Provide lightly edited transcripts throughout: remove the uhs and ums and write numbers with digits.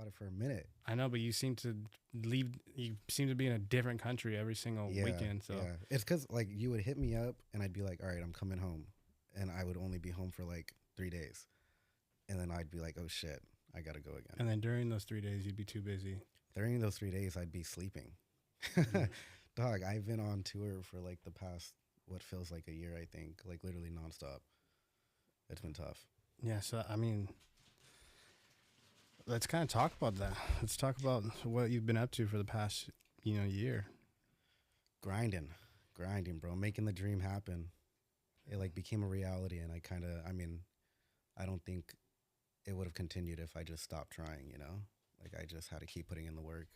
it for a minute. I know, but you seem to leave. You seem to be in a different country every single Yeah, weekend. So yeah. It's because like you would hit me up and I'd be like, all right, I'm coming home, and I would only be home for like 3 days, and then I'd be like, oh shit, I gotta go again. and then during those 3 days, you'd be too busy. During those 3 days, I'd be sleeping. Yeah. Dog, I've been on tour for like the past what feels like a year. I think like literally nonstop. It's been tough. Yeah. So I mean, let's kind of talk about that. Let's talk about what you've been up to for the past, year. Grinding, grinding, bro, making the dream happen. It like became a reality, and I mean, I don't think it would have continued if I just stopped trying. Like I just had to keep putting in the work.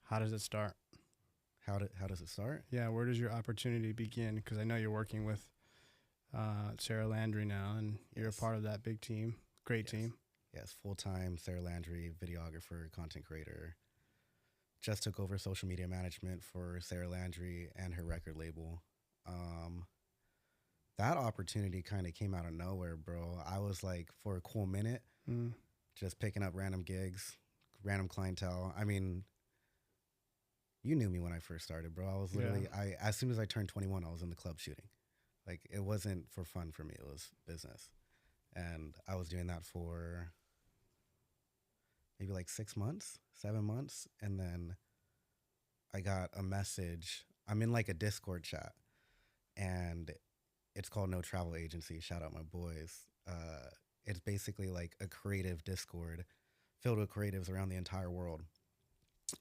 How does it start? How does it start? Yeah, where does your opportunity begin? Because I know you're working with Sarah Landry now, and you're a Yes. part of that big team, great Yes. team. Yes, full time Sarah Landry, videographer, content creator. Just took over social media management for Sarah Landry and her record label. Um, that opportunity kind of came out of nowhere, bro. I was like, for a cool minute, Mm. just picking up random gigs, random clientele. I mean, you knew me when I first started, bro. I was literally, I as soon as I turned 21, I was in the club shooting. Like it wasn't for fun for me; it was business, and I was doing that for maybe like 6 months, 7 months, and then I got a message. I'm in like a Discord chat, and it's called No Travel Agency. Shout out my boys. It's basically like a creative Discord filled with creatives around the entire world,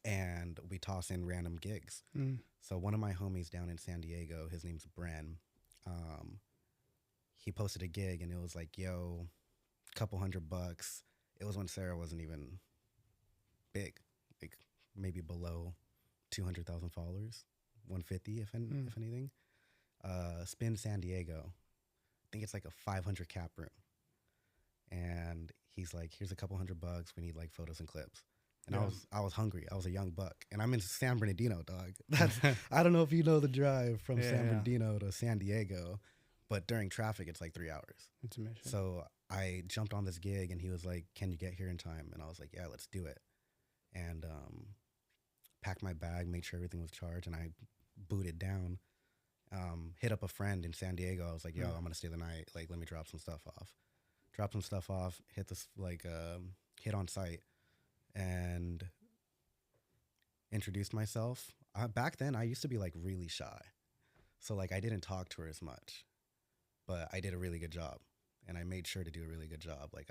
and we toss in random gigs. Mm. So one of my homies down in San Diego, his name's Bren. Um, he posted a gig, and it was like, yo, couple $100. It was when Sarah wasn't even big, like maybe below 200,000 followers, 150 if anything. Spin San Diego. I think it's like a 500 cap room. And he's like, here's a couple $100. We need like photos and clips. And Yeah. I was hungry. I was a young buck, and I'm in San Bernardino, dog. That's I don't know if you know the drive from Yeah, San yeah. Bernardino to San Diego, but during traffic it's like 3 hours. It's a mission. So I jumped on this gig, and he was like, "Can you get here in time?" And I was like, "Yeah, let's do it." And packed my bag, made sure everything was charged, and I booted down. Hit up a friend in San Diego. I was like, "Yo, I'm gonna stay the night. Like, let me drop some stuff off." Drop some stuff off. Hit this hit on site, and introduced myself. Back then, I used to be like really shy, so like I didn't talk to her as much, but I did a really good job, and I made sure to do a really good job. Like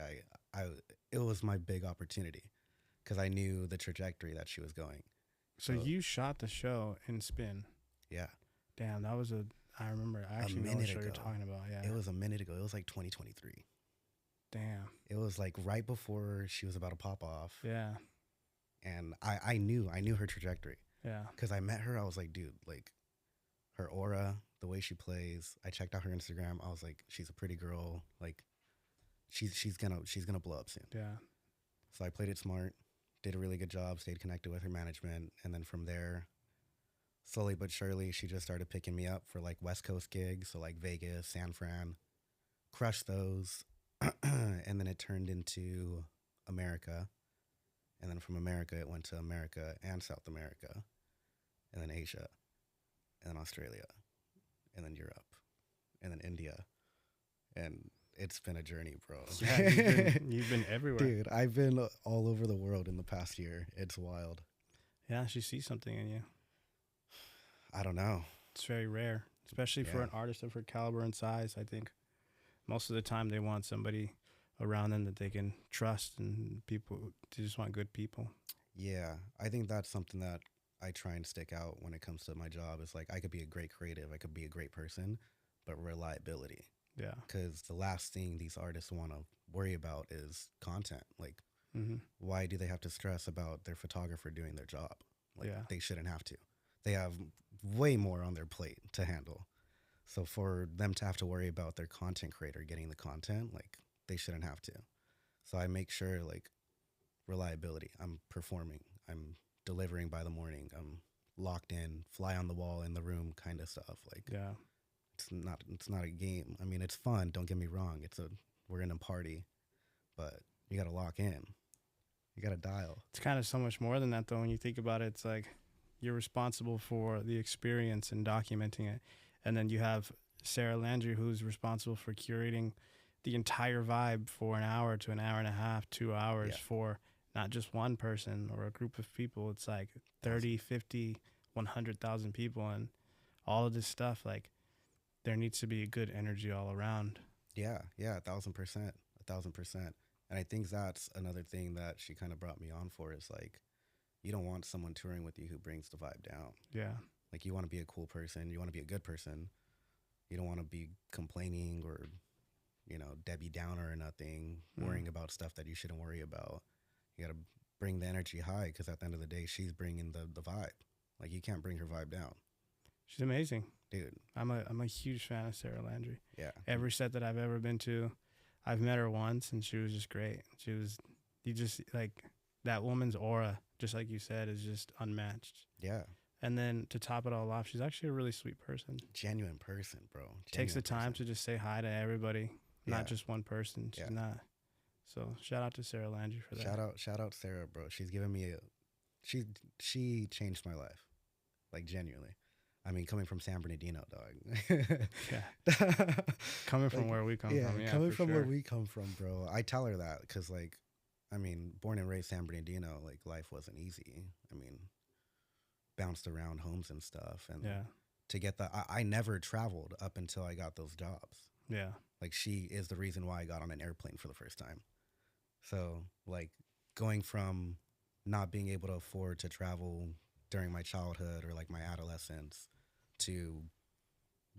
it was my big opportunity because I knew the trajectory that she was going. So you shot the show in Spin. Yeah, Damn, that was I remember. I actually know what minute show you're ago. talking about. Yeah. it was a minute ago. It was like 2023. Damn. It was like right before she was about to pop off, Yeah. and I knew her trajectory. Yeah. Because I met her, I was like, dude, like her aura, the way she plays. I checked out her Instagram. I was like, she's a pretty girl. Like, she's gonna blow up soon. Yeah. So I played it smart, did a really good job, stayed connected with her management, and then from there, slowly but surely, she just started picking me up for like West Coast gigs, so like Vegas, San Fran, crushed those, and then it turned into America. And then from America, it went to America and South America, and then Asia, and then Australia, and then Europe, and then India. And it's been a journey, bro. Yeah. You've been everywhere. Dude, I've been all over the world in the past year. It's wild. Yeah. She sees something in you. I don't know. It's very rare, especially for Yeah. an artist of her caliber and size. I think most of the time they want somebody around them that they can trust, and they just want good people. Yeah, I think that's something that I try and stick out when it comes to my job. Is like I could be a great creative, I could be a great person, but reliability. Yeah. Because the last thing these artists want to worry about is content. Like, Mm-hmm. why do they have to stress about their photographer doing their job? Like, Yeah. they shouldn't have to. They have way more on their plate to handle. So for them to have to worry about their content creator getting the content, like, they shouldn't have to. So I make sure, like, reliability. I'm performing. I'm delivering by the morning. I'm locked in, fly on the wall in the room kind of stuff. Like, Yeah. it's not a game. I mean, it's fun. Don't get me wrong. We're in a party, but you got to lock in. You got to dial. It's kind of so much more than that, though. When you think about it, it's like you're responsible for the experience and documenting it. And then you have Sarah Landry, who's responsible for curating the entire vibe for an hour to an hour and a half, 2 hours Yeah. for not just one person or a group of people. It's like 30, 50, 100,000 people and all of this stuff. Like, there needs to be a good energy all around. Yeah, 1,000%, 1,000%. And I think that's another thing that she kind of brought me on for is like, you don't want someone touring with you who brings the vibe down. Yeah. Like, you want to be a cool person. You want to be a good person. You don't want to be complaining or, Debbie Downer or nothing, worrying about stuff that you shouldn't worry about. You got to bring the energy high because at the end of the day, she's bringing the vibe. Like, you can't bring her vibe down. She's amazing. Dude. I'm a huge fan of Sarah Landry. Yeah. Every set that I've ever been to, I've met her once and she was just great. You just like that woman's aura, just like you said, is just unmatched. Yeah. And then to top it all off, she's actually a really sweet person. Genuine person, bro. Takes the time to just say hi to everybody, not just one person. She's Yeah. not. So shout out to Sarah Landry for that. Shout out Sarah, bro. She's given me she changed my life. Like, genuinely. I mean, coming from San Bernardino, dog. Yeah. Coming from where we come from. Yeah, coming from where we come from, bro. I tell her that because, like, I mean, born and raised San Bernardino, like, life wasn't easy. I mean, bounced around homes and stuff. And to get that, I never traveled up until I got those jobs. Yeah. Like, she is the reason why I got on an airplane for the first time. So, like, going from not being able to afford to travel during my childhood or, like, my adolescence to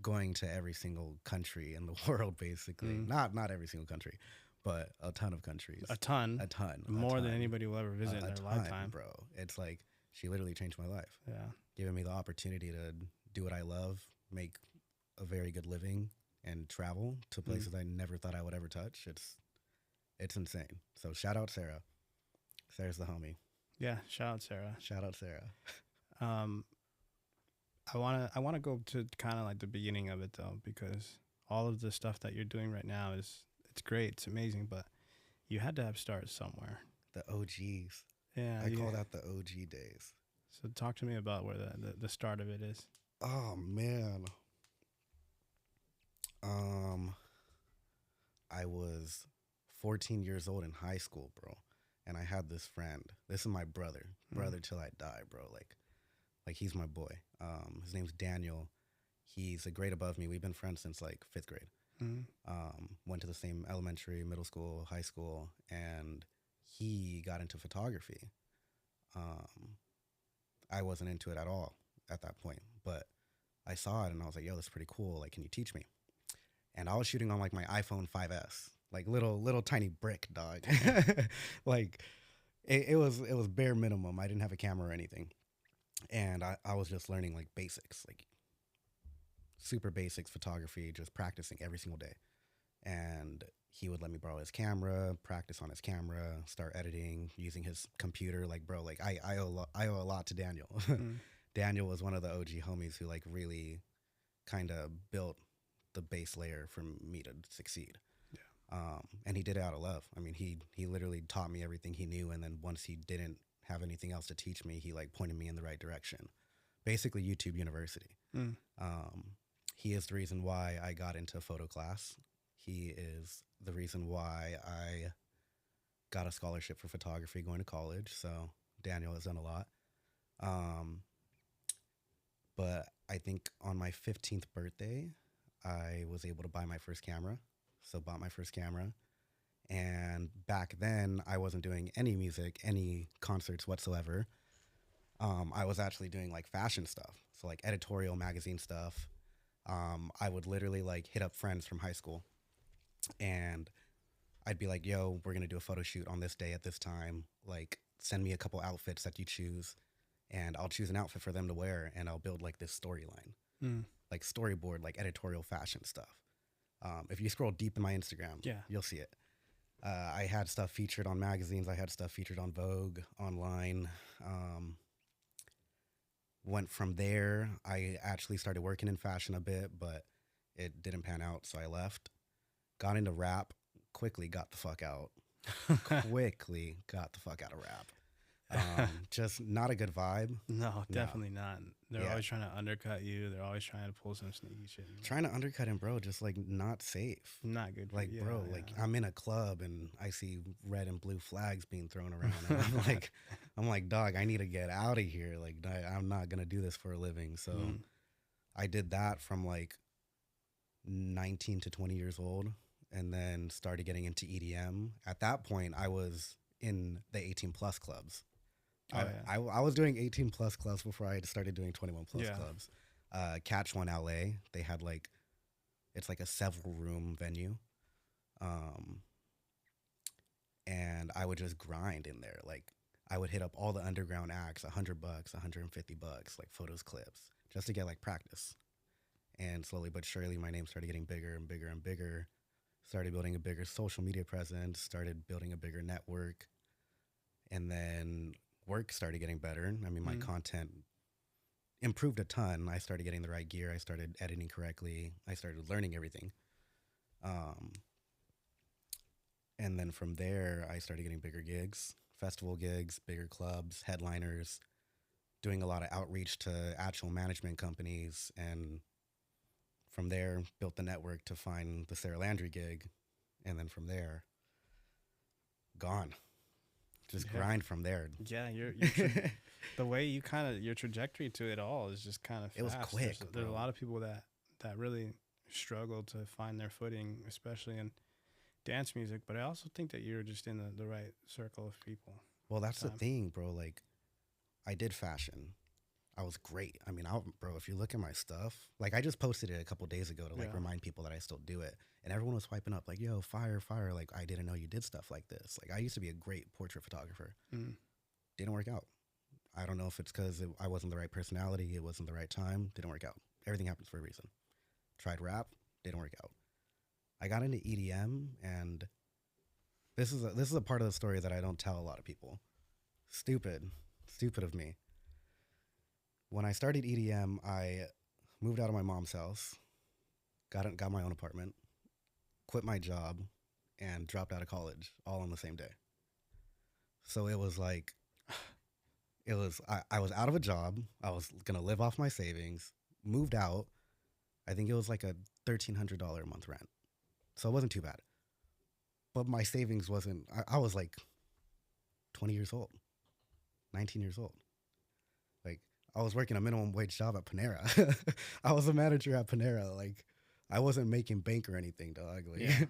going to every single country in the world, basically. Not every single country, but a ton of countries. A ton. More than anybody will ever visit in their lifetime. Bro. It's like, she literally changed my life. Yeah. Giving me the opportunity to do what I love, make a very good living, and travel to places I never thought I would ever touch. It's insane. So shout out Sarah. Sarah's the homie. Yeah, shout out Sarah. Shout out Sarah. I wanna go to kind of like the beginning of it though, because all of the stuff that you're doing right now it's great, it's amazing, but you had to have started somewhere. The OGs. Yeah, I call that the OG days. So talk to me about where the start of it is. Oh man. I was 14 years old in high school, bro, and I had this friend. This is my brother till I die, bro. Like he's my boy. His name's Daniel. He's a grade above me. We've been friends since like 5th grade. Went to the same elementary, middle school, high school, and he got into photography. I wasn't into it at all at that point, but I saw it and I was like, yo, this is pretty cool. Like, can you teach me? And I was shooting on like my iPhone 5S, like little tiny brick, dog. Like it was bare minimum. I didn't have a camera or anything. And I was just learning like basics, like super basics photography, just practicing every single day. And he would let me borrow his camera, practice on his camera, start editing using his computer. Like, bro, like I owe a lot to Daniel. Daniel was one of the OG homies who like really kind of built the base layer for me to succeed. Yeah. And he did it out of love. I mean, he literally taught me everything he knew. And then once he didn't have anything else to teach me, he like pointed me in the right direction. Basically YouTube University. He is the reason why I got into photo class. He is the reason why I got a scholarship for photography going to college. So Daniel has done a lot. But I think on my 15th birthday, I was able to buy my first camera. So bought my first camera. And back then, I wasn't doing any music, any concerts whatsoever. I was actually doing like fashion stuff. So like editorial magazine stuff. I would literally like hit up friends from high school. And I'd be like, yo, we're going to do a photo shoot on this day at this time. Like, send me a couple outfits that you choose. And I'll choose an outfit for them to wear. And I'll build like this storyline. Like storyboard, like editorial fashion stuff. If you scroll deep in my Instagram, you'll see it. I had stuff featured on magazines. I had stuff featured on Vogue, online. Went from there. I actually started working in fashion a bit, but it didn't pan out, so I left. Got into rap, quickly got the fuck out. Quickly got the fuck out of rap. Just not a good vibe. No, No. definitely not. They're Yeah. always trying to undercut you. They're always trying to pull some sneaky shit. Trying to undercut him, bro, just like not safe. Not good for Like, you. bro, Yeah, like yeah. I'm in a club and I see red and blue flags being thrown around, and I'm like, dog, I need to get out of here. Like, I'm not gonna do this for a living. So Mm. I did that from like 19 to 20 years old, and then started getting into EDM. At that point, I was in the 18 plus clubs. Oh I was doing 18 plus clubs before I had started doing 21 plus yeah. clubs. Catch One LA, they had like, it's like a several room venue. Um, and I would just grind in there. Like, I would hit up all the underground acts, $100, $150, like photos, clips, just to get like practice. And slowly but surely, my name started getting bigger and bigger and bigger. Started building a bigger social media presence, started building a bigger network, and then work started getting better. I mean, my Mm. content improved a ton. I started getting the right gear. I started editing correctly. I started learning everything. Um, and then from there, I started getting bigger gigs, festival gigs, bigger clubs, headliners, doing a lot of outreach to actual management companies. And from there, built the network to find the Sarah Landry gig. And then from there, gone. Just Yeah. grind from there. Yeah, the way you kind of your trajectory to it all is just kind of fast. It was quick, There's a bro. lot of people that really struggle to find their footing, especially in dance music. But I also think that you're just in the right circle of people. Well, that's the Time. thing, bro. Like, I did fashion. I was great. I mean, bro, if you look at my stuff, like I just posted it a couple days ago to like Yeah. remind people that I still do it. And everyone was swiping up like, yo, fire, fire. Like, I didn't know you did stuff like this. Like, I used to be a great portrait photographer. Mm. Didn't work out. I don't know if it's because I wasn't the right personality. It wasn't the right time. Didn't work out. Everything happens for a reason. Tried rap. Didn't work out. I got into EDM, and this is a part of the story that I don't tell a lot of people. Stupid of me. When I started EDM, I moved out of my mom's house, got my own apartment, quit my job, and dropped out of college all on the same day. So it was like, I was out of a job. I was gonna live off my savings. Moved out. I think it was like a $1,300 a month rent, so it wasn't too bad. But my savings wasn't. I was like 20 years old, 19 years old. Like, I was working a minimum wage job at Panera. I was a manager at Panera. Like, I wasn't making bank or anything, dog. Like, Yeah.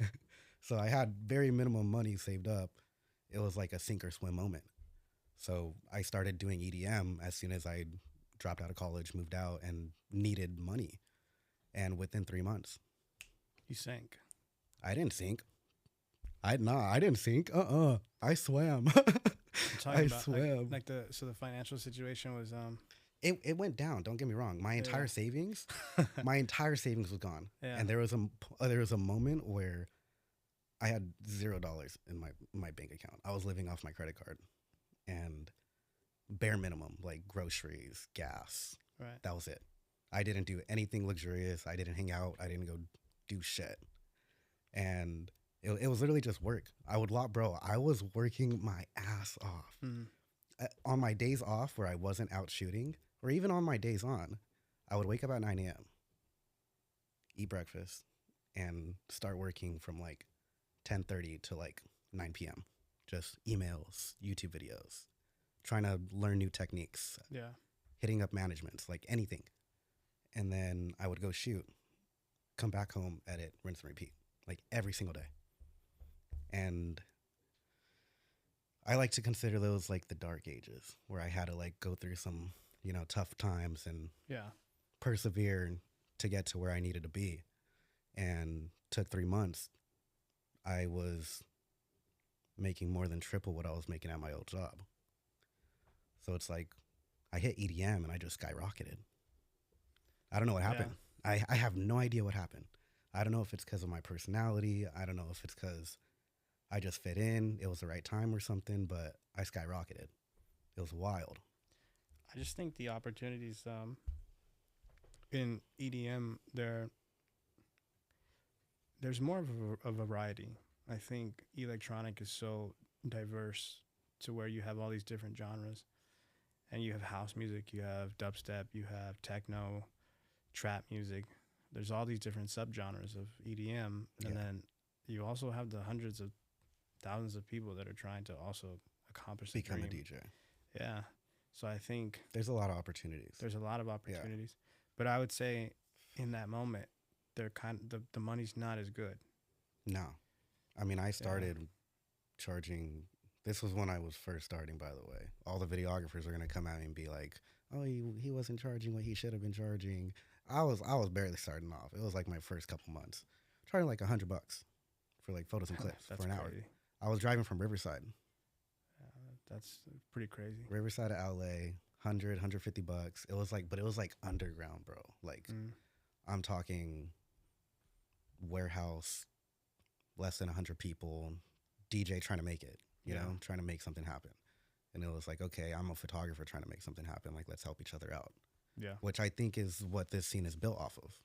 so I had very minimum money saved up. It was like a sink or swim moment. So I started doing EDM as soon as I dropped out of college, moved out, and needed money. And within 3 months, You sank. I didn't sink. I didn't sink. I swam. I'm talking I about swam. like the so the financial situation was It went down. Don't get me wrong. My entire Yeah. savings, my entire savings was gone. Yeah. And there was a moment where I had $0 in my bank account. I was living off my credit card, and bare minimum, like groceries, gas. right. That was it. I didn't do anything luxurious. I didn't hang out. I didn't go do shit. And it was literally just work. I was working my ass off. Mm. On my days off where I wasn't out shooting, or even on my days on, I would wake up at 9 a.m., eat breakfast, and start working from like 10:30 to like 9 p.m. Just emails, YouTube videos, trying to learn new techniques, Yeah. hitting up managements, like anything. And then I would go shoot, come back home, edit, rinse and repeat, like every single day. And I like to consider those like the dark ages where I had to like go through some, tough times and Yeah. persevere to get to where I needed to be. And took 3 months. I was making more than triple what I was making at my old job. So it's like I hit EDM and I just skyrocketed. I don't know what happened. I have no idea what happened. I don't know if it's because of my personality. I don't know if it's because I just fit in. It was the right time or something, but I skyrocketed. It was wild. I just think the opportunities in EDM there's more of a variety. I think electronic is so diverse to where you have all these different genres, and you have house music, you have dubstep, you have techno, trap music. There's all these different subgenres of EDM, Yeah. and then you also have the hundreds of thousands of people that are trying to also accomplish the Become a dream. DJ. Yeah. So I think There's a lot of opportunities. there's a lot of Yeah. opportunities, but I would say in that moment, they're the money's not as good. No. I mean, I Yeah. started charging. This was when I was first starting, by the way. All the videographers are going to come at me and be like, oh, he wasn't charging what he should have been charging. I was barely starting off. It was like my first couple months. Charging like $100 for like photos and clips That's for an hour. crazy. I was driving from Riverside. That's pretty crazy. Riverside to LA, 150 bucks. It was like, but it was like underground, bro. Like, I'm talking warehouse, less than 100 people, DJ trying to make it, you know, trying to make something happen. And it was like, okay, I'm a photographer trying to make something happen. Like, let's help each other out. Yeah. Which I think is what this scene is built off of,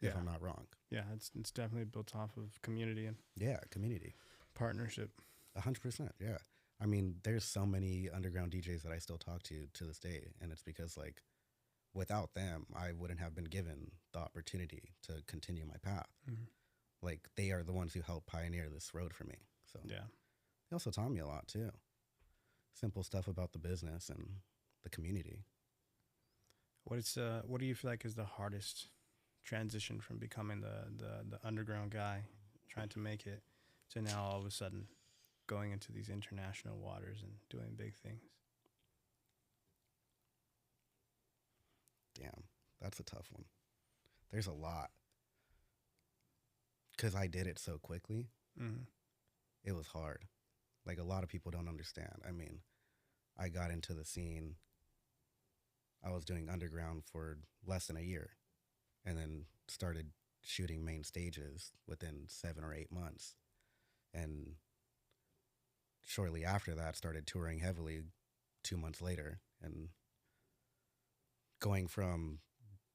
if I'm not wrong. Yeah, it's definitely built off of community and Yeah, community. partnership. 100%, yeah. I mean, there's so many underground DJs that I still talk to this day, and it's because, like, without them, I wouldn't have been given the opportunity to continue my path. Like, they are the ones who helped pioneer this road for me. So Yeah. they also taught me a lot, too. Simple stuff about the business and the community. What do you feel like is the hardest transition from becoming the underground guy, trying to make it, to now all of a sudden going into these international waters and doing big things? Damn, that's a tough one. There's a lot. Because I did it so quickly, it was hard. Like, a lot of people don't understand. I mean, I got into the scene, I was doing underground for less than a year, and then started shooting main stages within 7 or 8 months. And shortly after that, started touring heavily 2 months later, and going from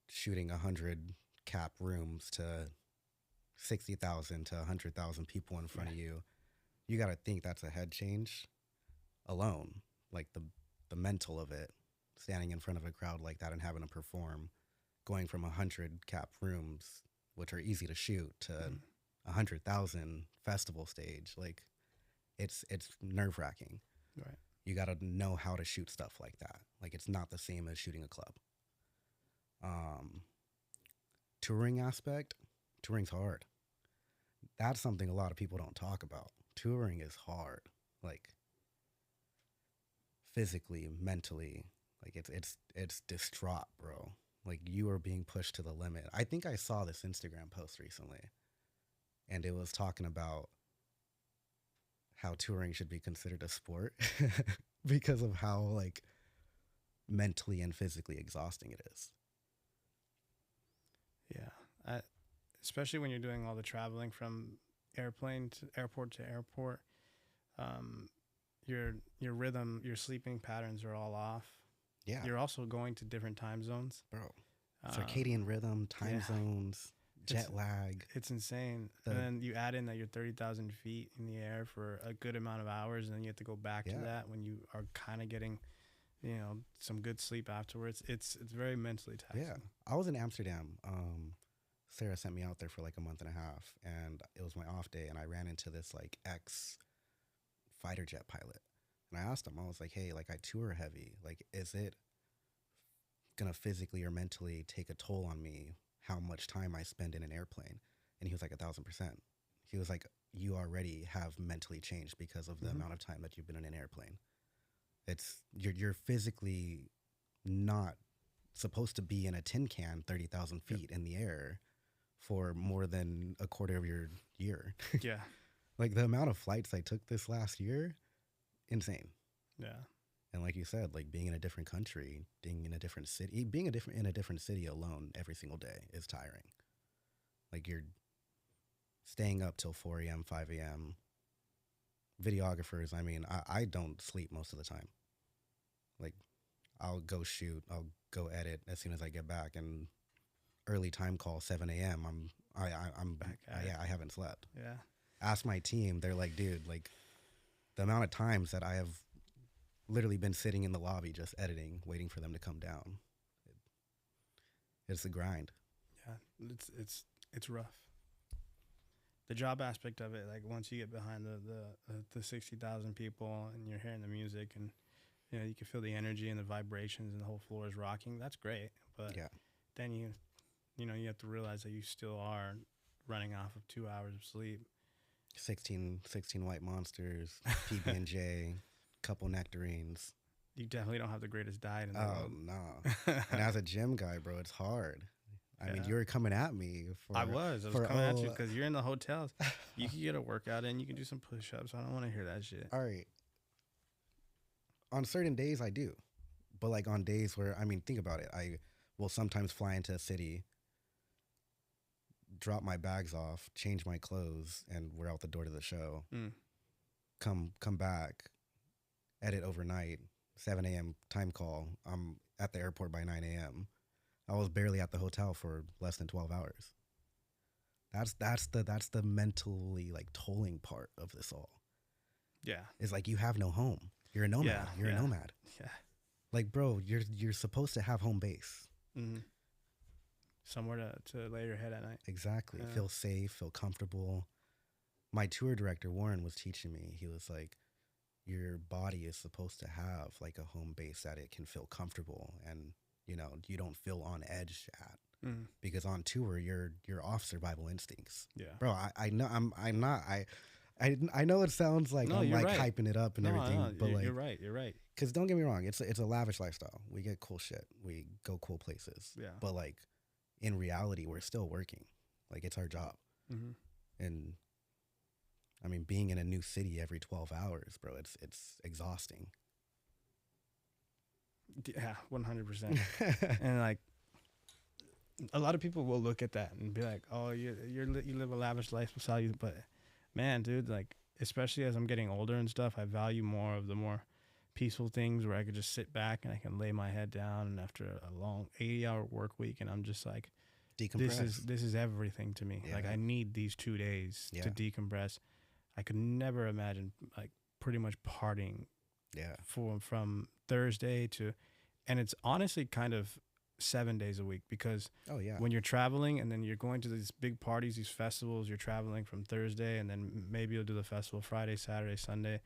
shooting 100 cap rooms to 60,000 to 100,000 people in front of you. You got to think that's a head change alone. Like the mental of it, standing in front of a crowd like that and having to perform, going from 100 cap rooms, which are easy to shoot, to 100,000 festival stage. Like, it's nerve wracking. Right. You got to know how to shoot stuff like that. Like, it's not the same as shooting a club. Touring aspect, touring's hard. That's something a lot of people don't talk about. Touring is hard. Like, physically, mentally, like it's distraught, bro. Like, you are being pushed to the limit. I think I saw this Instagram post recently, and it was talking about how touring should be considered a sport because of how, like, mentally and physically exhausting it is. Yeah. Especially when you're doing all the traveling from airplane to airport, your rhythm, your sleeping patterns are all off. Yeah. You're also going to different time zones. Bro. Circadian rhythm, time zones, jet lag. It's insane. And then you add in that you're 30,000 feet in the air for a good amount of hours, and then you have to go back to that when you are kind of getting, some good sleep afterwards. It's very mentally taxing. Yeah. I was in Amsterdam. Sarah sent me out there for like a month and a half, and it was my off day, and I ran into this like ex fighter jet pilot. And I asked him, I was like, hey, like, I tour heavy. Like, is it gonna physically or mentally take a toll on me how much time I spend in an airplane? And he was like 1,000%. He was like, you already have mentally changed because of the amount of time that you've been in an airplane. It's you're physically not supposed to be in a tin can 30,000 feet in the air for more than a quarter of your year. Yeah. Like, the amount of flights I took this last year, insane. Yeah. And like you said, like, being in a different country, being in a different city, in a different city alone every single day is tiring. Like, you're staying up till 4 a.m., 5 a.m. Videographers, I mean, I don't sleep most of the time. Like, I'll go shoot, I'll go edit as soon as I get back, and early time call 7 a.m. I'm back. I haven't slept. Yeah. ask my team. They're like, dude, like the amount of times that I have literally been sitting in the lobby just editing, waiting for them to come down. It's a grind. Yeah, it's rough. The job aspect of it, like once you get behind the 60,000 people and you're hearing the music and you can feel the energy and the vibrations and the whole floor is rocking. That's great, but Yeah. then you have to realize that you still are running off of 2 hours of sleep. 16 white monsters, PB&J, couple nectarines. You definitely don't have the greatest diet in the Oh world. no! And as a gym guy, bro, it's hard. I mean, you were coming at me. I was coming at you because you're in the hotels. You can get a workout in. You can do some push-ups. I don't want to hear that shit. All right. On certain days, I do, but like on days where, I mean, think about it. I will sometimes fly into a city, drop my bags off, change my clothes, and we're out the door to the show. Come back, edit overnight, 7 a.m. time call. I'm at the airport by 9 a.m. I was barely at the hotel for less than 12 hours. That's the mentally like tolling part of this all. Yeah. It's like you have no home. You're a nomad. Yeah, You're a nomad. Yeah. Like, bro, you're supposed to have home base. Mm-hmm. Somewhere to lay your head at night. Exactly. Feel safe, feel comfortable. My tour director, Warren, was teaching me. He was like, your body is supposed to have like a home base that it can feel comfortable and, you don't feel on edge at. Because on tour, you're off survival instincts. Yeah. Bro, I know I'm not. I know it sounds like I'm like right. Hyping it up and everything, but like you're right. Because don't get me wrong, it's a lavish lifestyle. We get cool shit. We go cool places. Yeah. But like in reality, we're still working. Like it's our job. And I mean, being in a new city every 12 hours, bro, it's exhausting. Yeah, 100%. And like a lot of people will look at that and be like, "Oh, you live a lavish lifestyle," but man, dude, like especially as I'm getting older and stuff, I value more of the more peaceful things where I could just sit back and I can lay my head down, and after a long 80-hour work week, and I'm just like, decompress. This is everything to me. Yeah. Like I need these 2 days to decompress. I could never imagine like pretty much partying. Yeah. From Thursday and it's honestly kind of 7 days a week because when you're traveling and then you're going to these big parties, these festivals, you're traveling from Thursday and then maybe you'll do the festival Friday, Saturday, Sunday.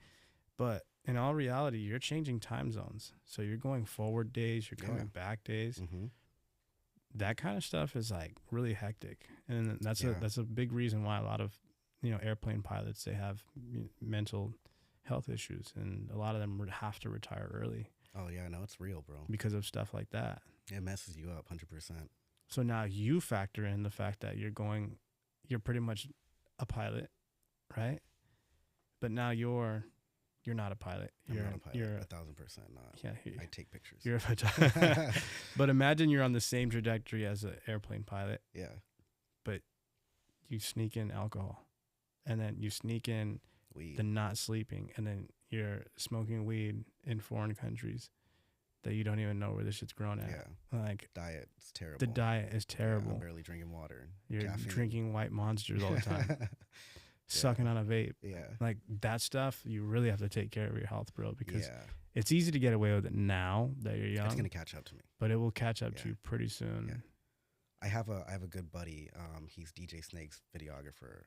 But in all reality, you're changing time zones. So you're going forward days, you're coming back days. That kind of stuff is like really hectic. And that's a big reason why a lot of, airplane pilots, they have mental health issues, and a lot of them would have to retire early. Oh yeah, no, it's real, bro. Because of stuff like that. It messes you up 100%. So now you factor in the fact that you're pretty much a pilot, right? But now you're not a pilot. You're not a pilot. You're 1,000% not. Yeah, I take pictures. You're a photographer. But imagine you're on the same trajectory as an airplane pilot. Yeah. But you sneak in alcohol, and then you sneak in weed. The not sleeping, and then you're smoking weed in foreign countries that you don't even know where this shit's grown at. Yeah. Like diet's terrible. The diet is terrible. Yeah, I'm barely drinking water. You're caffeine. Drinking white monsters all the time. Sucking on a vape. Yeah. Like that stuff, you really have to take care of your health, bro, because it's easy to get away with it now that you're young. It's going to catch up to me. But it will catch up to you pretty soon. Yeah. I have a good buddy. He's DJ Snake's videographer.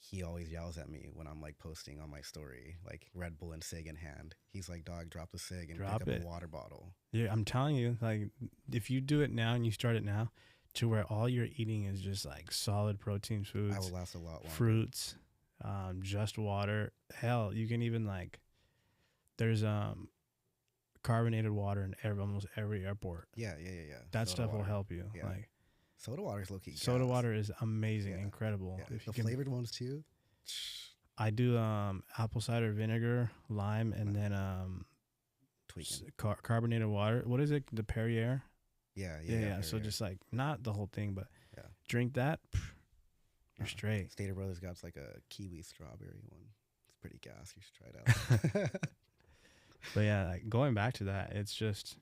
He always yells at me when I'm like posting on my story, like Red Bull and cig in hand. He's like, "Dog, drop the cig and pick up a water bottle." Yeah, I'm telling you, like if you do it now and you start it now, to where all you're eating is just like solid protein foods, I will last a lot longer. Fruits, just water. Hell, you can even like there's carbonated water in almost every airport. Yeah. That stuff will help you. Yeah. Like soda water is low-key. Soda water is amazing, incredible. Yeah. If the flavored ones too. I do apple cider vinegar, lime, and then carbonated water. What is it? The Perrier. Yeah. So just like not the whole thing, but drink that. You're straight. Stater Brothers got like a kiwi strawberry one. It's pretty gas. You should try it out. But yeah, like going back to that, it's just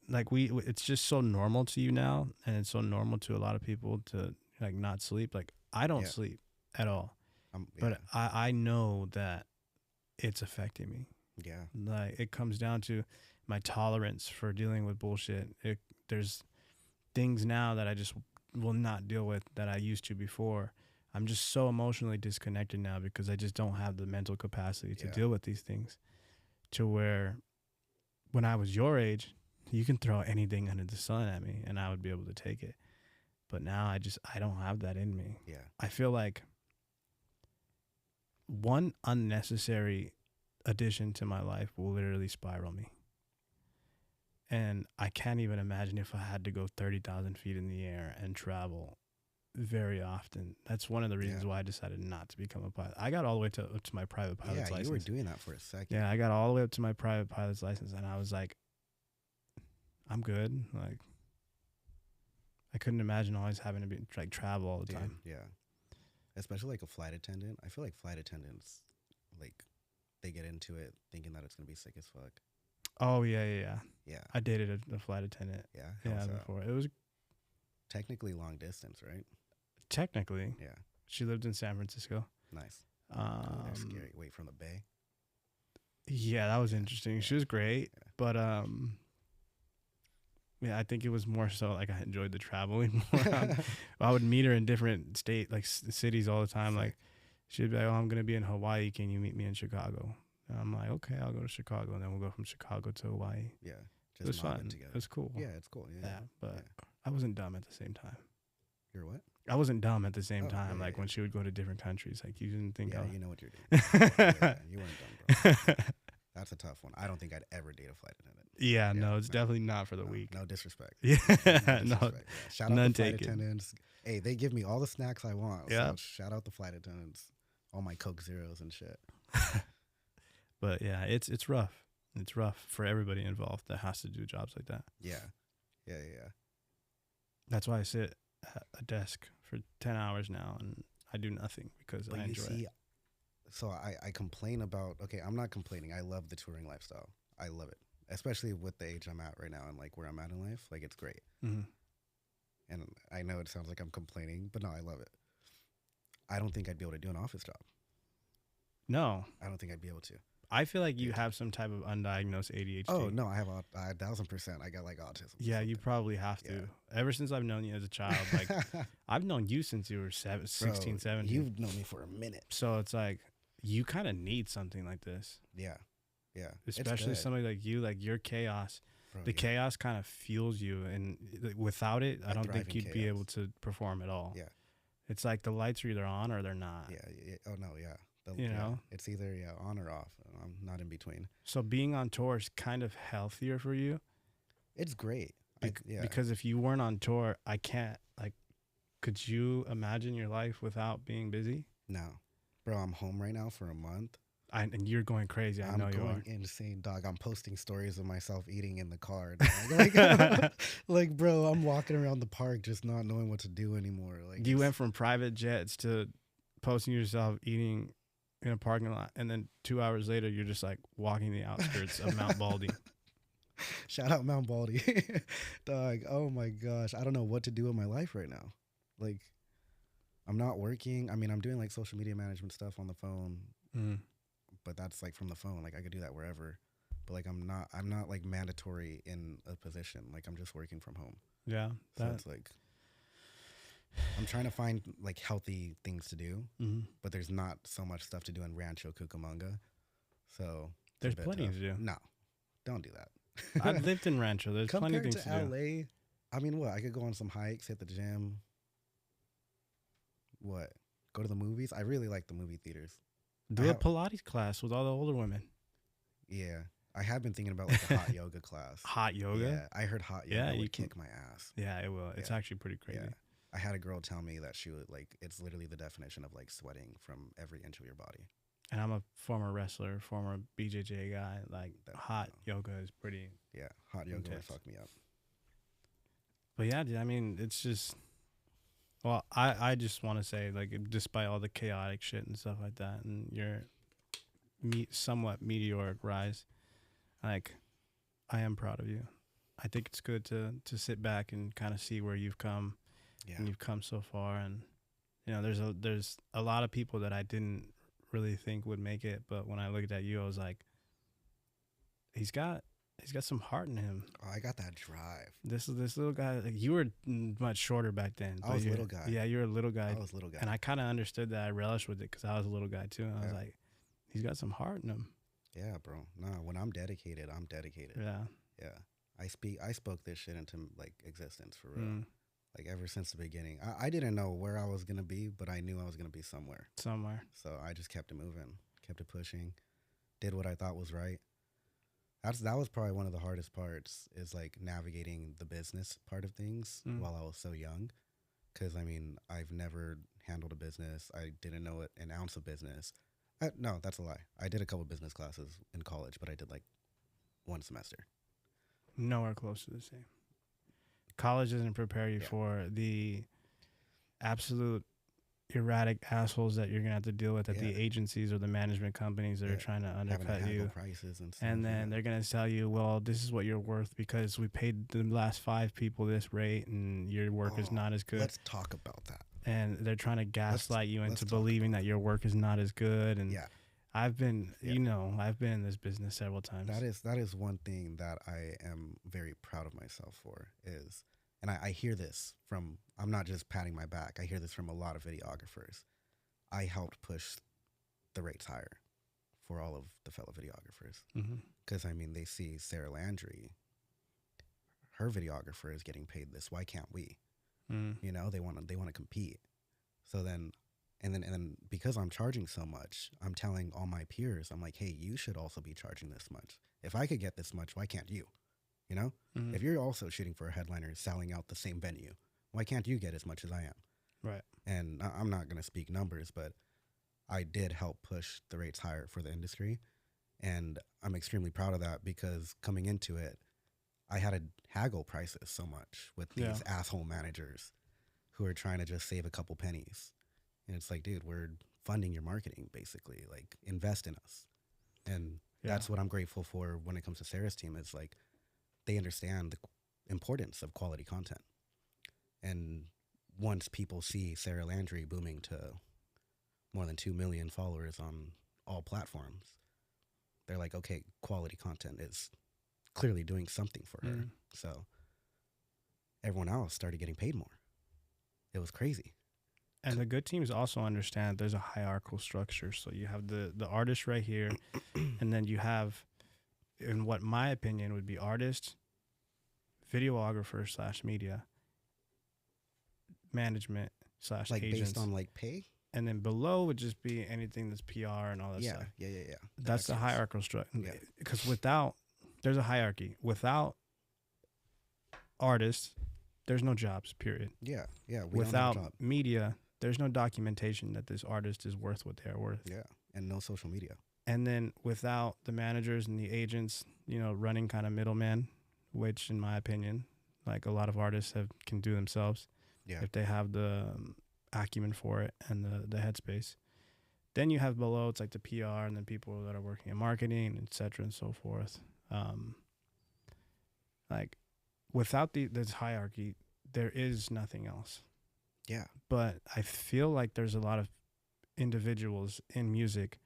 like it's just so normal to you now, and it's so normal to a lot of people to like not sleep. Like I don't Yeah. sleep at all, Yeah. but I know that it's affecting me. Yeah. Like it comes down to my tolerance for dealing with bullshit. There's things now that I just will not deal with that I used to before. I'm just so emotionally disconnected now because I just don't have the mental capacity to Yeah. deal with these things. To where when I was your age, you can throw anything under the sun at me and I would be able to take it. But now I don't have that in me. Yeah. I feel like one unnecessary addition to my life will literally spiral me. And I can't even imagine if I had to go 30,000 feet in the air and travel very often. That's one of the reasons why I decided not to become a pilot. I got all the way up to my private pilot's license. You were doing that for a second. Yeah, I got all the way up to my private pilot's license, and I was like, I'm good. Like, I couldn't imagine always having to be like travel all the time. Yeah, especially like a flight attendant. I feel like flight attendants, like, they get into it thinking that it's gonna be sick as fuck. Oh yeah. Yeah. I dated a flight attendant. Yeah. Yeah, before it was technically long distance, right? Technically. Yeah. She lived in San Francisco. Nice. They're scary. Wait, from the Bay. Yeah, that was interesting. Yeah. She was great, but yeah, I think it was more so like I enjoyed the traveling more. I would meet her in different cities all the time. Like she'd be like, "Oh, I'm gonna be in Hawaii. Can you meet me in Chicago?" And I'm like, "Okay, I'll go to Chicago." And then we'll go from Chicago to Hawaii. Yeah, it was fun. Together. It was cool. Yeah, it's cool. Yeah, but I wasn't dumb at the same time. You're what? I wasn't dumb at the same time. Like when she would go to different countries, like you didn't think. Yeah, you know what you're doing. You weren't dumb, bro. That's a tough one. I don't think I'd ever date a flight attendant. Yeah, no, it's definitely not for the weak. No disrespect. Yeah, no disrespect. No. Yeah. Shout out the flight attendants. Hey, they give me all the snacks I want. Yeah. So shout out the flight attendants. All my Coke Zeros and shit. But yeah, it's rough. It's rough for everybody involved that has to do jobs like that. Yeah. That's why I sit at a desk for 10 hours now and I do nothing because I enjoy it. So I complain about, okay, I'm not complaining. I love the touring lifestyle. I love it, especially with the age I'm at right now and like where I'm at in life. Like it's great. Mm-hmm. And I know it sounds like I'm complaining, but no, I love it. I don't think I'd be able to do an office job. No. I don't think I'd be able to. I feel like you have some type of undiagnosed ADHD. Oh, no, I have 1,000%. I got like autism. Yeah, you probably have to. Yeah. Ever since I've known you as a child, like I've known you since you were 16, 17. You've known me for a minute. So it's like you kind of need something like this. Yeah. Especially somebody like you, like your chaos. Bro, the chaos kind of fuels you. And without it, I don't think you'd be able to perform at all. Yeah. It's like the lights are either on or they're not. Yeah. Oh, no, yeah. You know, it's either on or off. I'm not in between. So being on tour is kind of healthier for you. It's great. Because if you weren't on tour, I can't could you imagine your life without being busy? No, bro. I'm home right now for a month. And you're going crazy. I know you are. I'm going insane, dog. I'm posting stories of myself eating in the car. Like, bro, I'm walking around the park just not knowing what to do anymore. Like, you went from private jets to posting yourself eating in a parking lot, and then 2 hours later you're just like walking the outskirts of Mount Baldy. Shout out Mount Baldy. Dog, oh my gosh, I don't know what to do with my life right now. Like, I'm not working. I mean, I'm doing like social media management stuff on the phone, but that's like from the phone. Like I could do that wherever, but like I'm not like mandatory in a position. Like I'm just working from home. Yeah, so it's like I'm trying to find like healthy things to do, but there's not so much stuff to do in Rancho Cucamonga. So there's plenty to do. No, don't do that. I've lived in Rancho. There's plenty of things to do. LA, I mean, what? I could go on some hikes, hit the gym. What? Go to the movies? I really like the movie theaters. Do a Pilates class with all the older women. Yeah. I have been thinking about like a hot yoga class. Hot yoga? Yeah. I heard hot yoga would kick my ass. Yeah, it will. It's actually pretty crazy. Yeah. I had a girl tell me that she would like, it's literally the definition of like sweating from every inch of your body. And I'm a former wrestler, former BJJ guy. Like hot yoga is pretty. Yeah, hot yoga would fuck me up. But yeah, dude, I mean, it's just. Well, I just want to say, like, despite all the chaotic shit and stuff like that, and your somewhat meteoric rise, like, I am proud of you. I think it's good to sit back and kind of see where you've come and you've come so far. And you know, there's a lot of people that I didn't really think would make it, but when I looked at you, I was like, he's got some heart in him. Oh, I got that drive. This little guy, like, you were much shorter back then. I was a little guy. Yeah, you were a little guy. I was a little guy. And I kind of understood that. I relished with it because I was a little guy too. And I was like, he's got some heart in him. Yeah, bro. No, when I'm dedicated, I'm dedicated. Yeah. Yeah. I spoke this shit into like existence for real. Like ever since the beginning. I didn't know where I was going to be, but I knew I was going to be somewhere. So I just kept it moving, kept it pushing, did what I thought was right. That was probably one of the hardest parts, is like navigating the business part of things while I was so young. Because, I mean, I've never handled a business. I didn't know an ounce of business. No, that's a lie. I did a couple business classes in college, but I did like one semester. Nowhere close to the same. College doesn't prepare you for the absolute erratic assholes that you're gonna have to deal with at the agencies or the management companies that are trying to undercut you. Prices and stuff. And then they're gonna tell you, well, this is what you're worth because we paid the last 5 people this rate, and your work is not as good. Let's talk about that. And they're trying to gaslight you into believing that your work is not as good. And I've been, I've been in this business several times. That is one thing that I am very proud of myself for is. And I hear this from, I'm not just patting my back. I hear this from a lot of videographers. I helped push the rates higher for all of the fellow videographers. Because, I mean, they see Sarah Landry, her videographer is getting paid this. Why can't we? You know, they want to compete. So then, and then because I'm charging so much, I'm telling all my peers, I'm like, hey, you should also be charging this much. If I could get this much, why can't you? You know, if you're also shooting for a headliner, selling out the same venue, why can't you get as much as I am? Right. And I'm not going to speak numbers, but I did help push the rates higher for the industry. And I'm extremely proud of that because coming into it, I had to haggle prices so much with these asshole managers who are trying to just save a couple pennies. And it's like, dude, we're funding your marketing, basically. Like, invest in us. And that's what I'm grateful for when it comes to Sarah's team. It's like, they understand the importance of quality content. And once people see Sarah Landry booming to more than 2 million followers on all platforms, they're like, okay, quality content is clearly doing something for her. So everyone else started getting paid more. It was crazy. And the good teams also understand there's a hierarchical structure. So you have the artist right here, and then you have, in what my opinion would be, artist, videographer / media, management / like agents. Based on like pay? And then below would just be anything that's PR and all that stuff. Yeah. That's the hierarchical structure. Yeah. Because there's a hierarchy. Without artists, there's no jobs, period. Yeah. Without media, there's no documentation that this artist is worth what they're worth. Yeah. And no social media. And then without the managers and the agents, running kind of middleman, which in my opinion, like a lot of artists can do themselves if they have the acumen for it and the headspace. Then you have below, it's like the PR and then people that are working in marketing, et cetera, and so forth. Like without this hierarchy, there is nothing else. Yeah. But I feel like there's a lot of individuals in music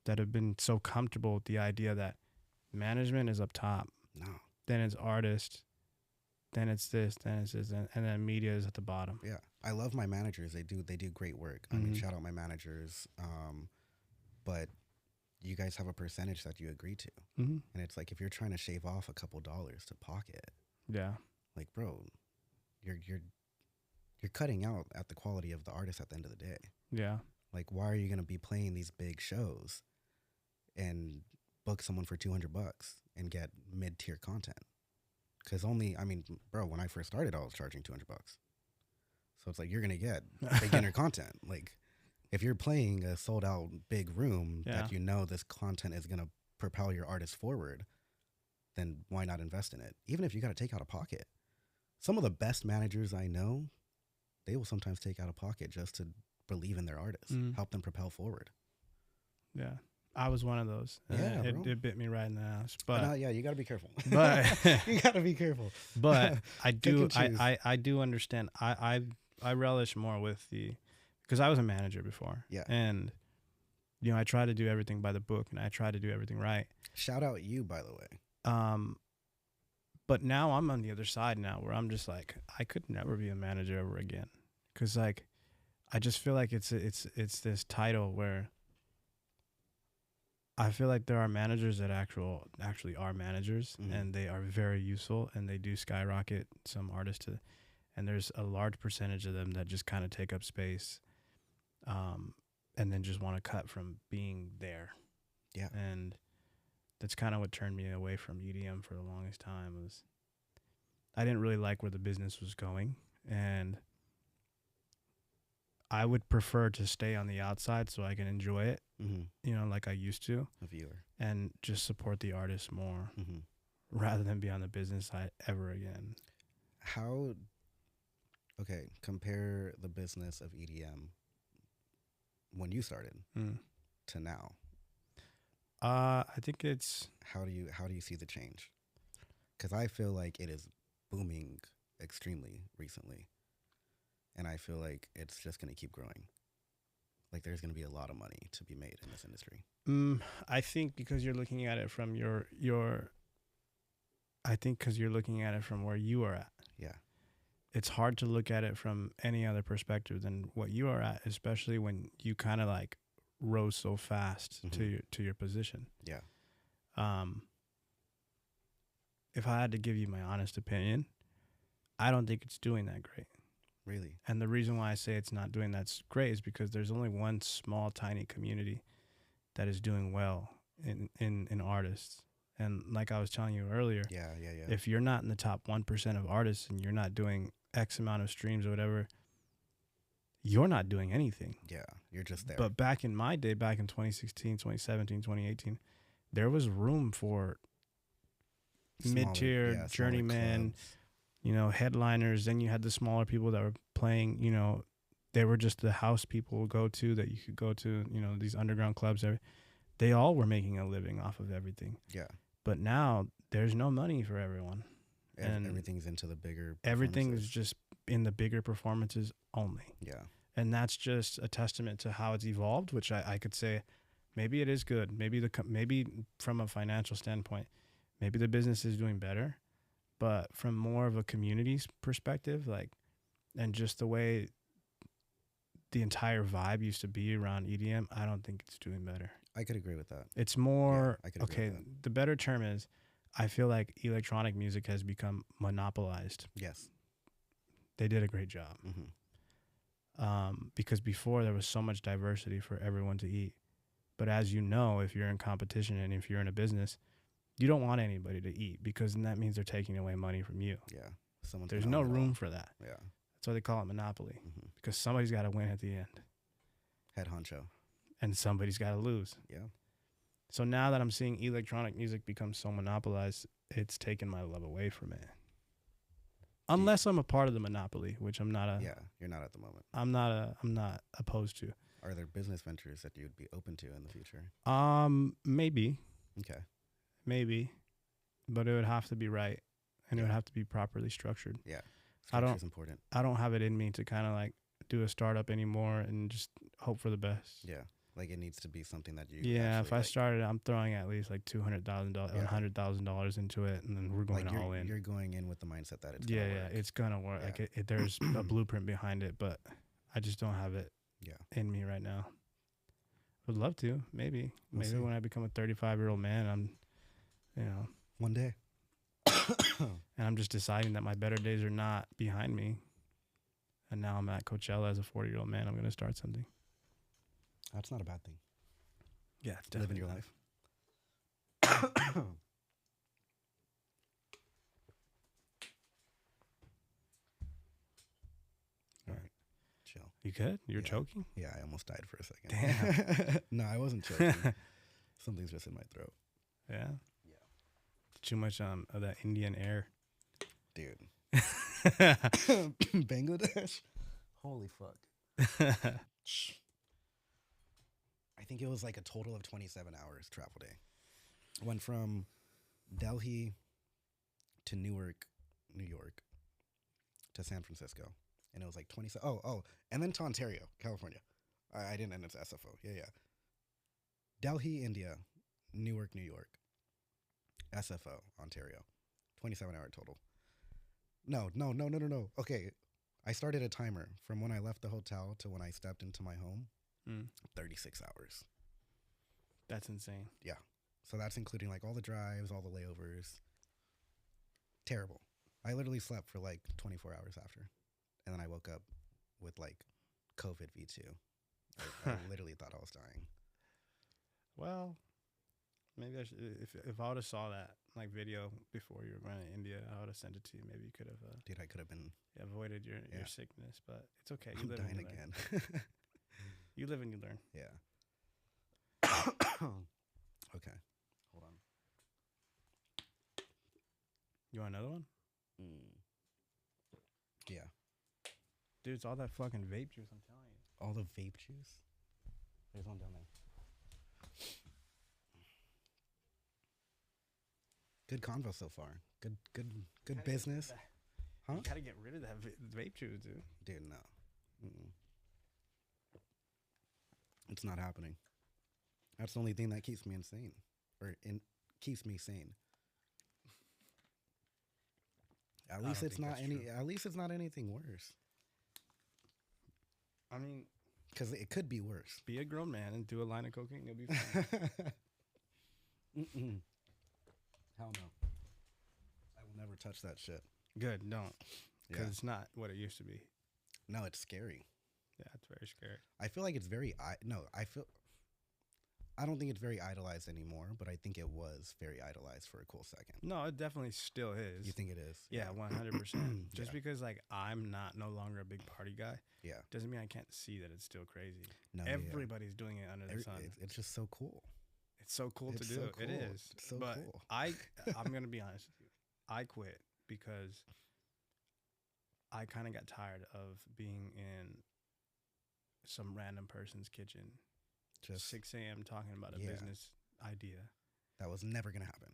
that have been so comfortable with the idea that management is up top. No. Then it's artist. Then it's this. Then it's this. And then media is at the bottom. Yeah. I love my managers. They do great work. I mean, shout out my managers. But you guys have a percentage that you agree to. And it's like, if you're trying to shave off a couple dollars to pocket. Yeah. Like, bro, you're cutting out at the quality of the artist at the end of the day. Yeah. Like, why are you going to be playing these big shows and book someone for $200 and get mid-tier content? Because bro, when I first started, I was charging $200. So it's like, you're going to get beginner content. Like, if you're playing a sold-out big room that this content is going to propel your artist forward, then why not invest in it? Even if you got to take out of pocket. Some of the best managers I know, they will sometimes take out of pocket just to believe in their artists, help them propel forward. Yeah. I was one of those. Yeah, it bit me right in the ass. But you got to be careful. But you got to be careful. But I do understand. I relish more with the, because I was a manager before. Yeah. And you know, I try to do everything by the book and I try to do everything right. Shout out you, by the way. But now I'm on the other side now where I'm just like, I could never be a manager ever again. Cause like, I just feel like it's this title where I feel like there are managers that actually are managers, and they are very useful and they do skyrocket some artists to, and there's a large percentage of them that just kind of take up space, and then just want to cut from being there. Yeah. And that's kind of what turned me away from EDM for the longest time. Was I didn't really like where the business was going, and I would prefer to stay on the outside so I can enjoy it, you know, like I used to, a viewer, and just support the artist more rather than be on the business side ever again. How, okay, compare the business of EDM when you started to now. I think it's, how do you see the change? Because I feel like it is booming extremely recently, and I feel like it's just going to keep growing. Like there's going to be a lot of money to be made in this industry. I think because you're looking at it from I think because you're looking at it from where you are at. Yeah. It's hard to look at it from any other perspective than what you are at, especially when you kind of like rose so fast to your position. Yeah. If I had to give you my honest opinion, I don't think it's doing that great. Really? And the reason why I say it's not doing that great is because there's only one small, tiny community that is doing well in artists. And like I was telling you earlier, if you're not in the top 1% of artists and you're not doing X amount of streams or whatever, you're not doing anything. Yeah, you're just there. But back in my day, back in 2016, 2017, 2018, there was room for mid-tier, journeyman, you know, headliners. Then you had the smaller people that were playing, you know, they were just the house people would go to that you could go to, you know, these underground clubs. They all were making a living off of everything. Yeah. But now there's no money for everyone. And everything's into the bigger everything is just in the bigger performances only. Yeah. And that's just a testament to how it's evolved, which I could say maybe it is good. Maybe from a financial standpoint, maybe the business is doing better. But from more of a community's perspective, like, and just the way the entire vibe used to be around EDM, I don't think it's doing better. I could agree with that. It's more, okay, the better term is, I feel like electronic music has become monopolized. Yes. They did a great job. Because before there was so much diversity for everyone to eat. But as you know, if you're in competition and if you're in a business, you don't want anybody to eat because then that means they're taking away money from you. Yeah. There's no room for that. Yeah. That's why they call it monopoly, because somebody's got to win at the end. Head honcho. And somebody's got to lose. Yeah. So now that I'm seeing electronic music become so monopolized, it's taken my love away from it. Unless I'm a part of the monopoly, which I'm not. Yeah, you're not at the moment. I'm not opposed to. Are there business ventures that you would be open to in the future? Maybe. Okay. Maybe, but it would have to be right, and it would have to be properly structured. Yeah, structure's important. I don't have it in me to kind of like do a startup anymore and just hope for the best. Yeah, like it needs to be something that you. Yeah, if I started, I'm throwing at least like $200,000, $100,000 into it, and then we're going like all in. You're going in with the mindset that it's gonna work. Yeah, it's gonna work. Yeah. Like there's a blueprint behind it, but I just don't have it. In me right now. Would love to, maybe. Maybe when I become a 35-year-old man, I'm, you know, one day. And I'm just deciding that my better days are not behind me. And now I'm at Coachella as a 40-year-old man. I'm going to start something. That's not a bad thing. Yeah, it's definitely living your life. All right, chill. You good? You're choking? Yeah, I almost died for a second. Damn. No, I wasn't choking. Something's just in my throat. Yeah? Yeah. Too much of that Indian air. Dude. Bangladesh? Holy fuck. I think it was like a total of 27 hours travel day. Went from Delhi to Newark, New York, to San Francisco. and it was like 20. And then to Ontario, California. I didn't end it to SFO. Yeah. Delhi, India, Newark, New York, SFO, Ontario. 27-hour total. No. Okay, I started a timer from when I left the hotel to when I stepped into my home. 36 hours. That's insane. Yeah. So that's including like all the drives, all the layovers. Terrible. I literally slept for like 24 hours after. And then I woke up with like COVID V2. I literally thought I was dying. Well, maybe I should, if I would have saw that like video before you were going to India, I would have sent it to you. Maybe you could have. Dude, I could have been avoided your sickness, but it's okay. You I'm live dying and you again. learn. You live and you learn. Yeah. Okay. Hold on. You want another one? Yeah. Dude, it's all that fucking vape juice, I'm telling you. All the vape juice? There's one down there. Good convo so far. Good business. Huh? You gotta get rid of that vape juice, dude. Dude, no. Mm-mm. It's not happening. That's the only thing that keeps me insane. Keeps me sane. At least it's not anything worse. I mean, because it could be worse. Be a grown man and do a line of cocaine. You'll be fine. Hell no. I will never touch that shit. Good, don't. Because it's not what it used to be. No, it's scary. Yeah, it's very scary. I feel like it's I don't think it's very idolized anymore, but I think it was very idolized for a cool second. No, it definitely still is. You think it is? Yeah, 100%. Just because like I'm no longer a big party guy, doesn't mean I can't see that it's still crazy. No, everybody's doing it under the sun. It's just so cool. It's so cool to do. So cool. It is. It's so cool. I'm gonna be honest with you. I quit because I kind of got tired of being in some random person's kitchen. Just 6 a.m. talking about a business idea. That was never going to happen.